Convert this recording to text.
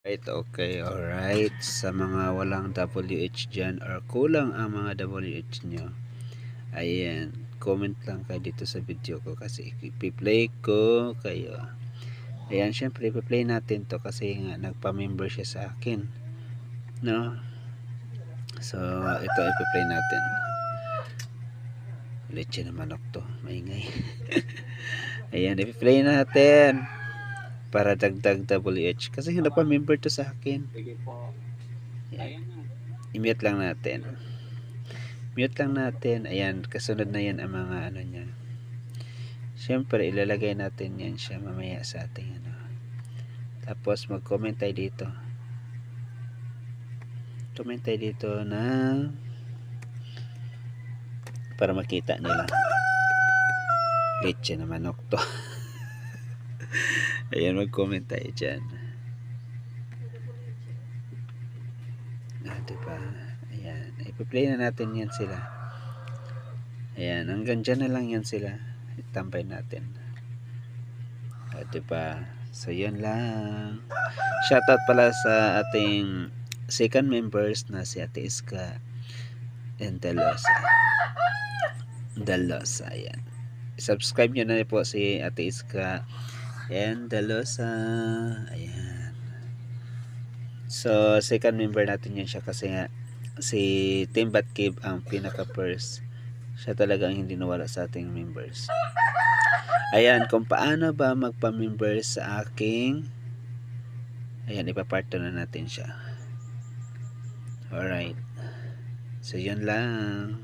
Right, okay, alright. Sa mga walang WH dyan or kulang ang mga WH nyo, ayan, comment lang kayo dito sa video ko kasi ipi-play ko kayo. Ayan, syempre ipi-play natin to kasi nga nagpa-member siya sa akin, no? So ito ipi-play natin. Leche na manok to, maingay. Ayan, ipi-play natin para dagdag WH kasi hindi pa member to sa akin. Ayan. I-mute lang natin. Mute lang natin. Ayan, kasunod na yan ang mga ano niya. Siyempre, ilalagay natin yan siya mamaya sa ating ano. Tapos mag-comment tayo dito. Comment tayo dito na para makita nila. Leche na manok to. Ayan, mag-comment tayo dyan. Diba? Ayan. Ipi-play na natin yan sila. Ayan. Hanggang dyan na lang yan sila. Itampay natin. Diba? So, yun lang. Shoutout pala sa ating second members na si Ate Iska and Dalosa. Ayan. Subscribe nyo na po si Ate Iska and Dalosa. Ayan. So, second member natin yun siya kasi nga si Team Batcave ang pinaka first. Siya talaga ang hindi nawala sa ating members. Ayan, kung paano ba magpa-member sa aking, ayan, ipaparto na natin siya. Alright. So, yun lang.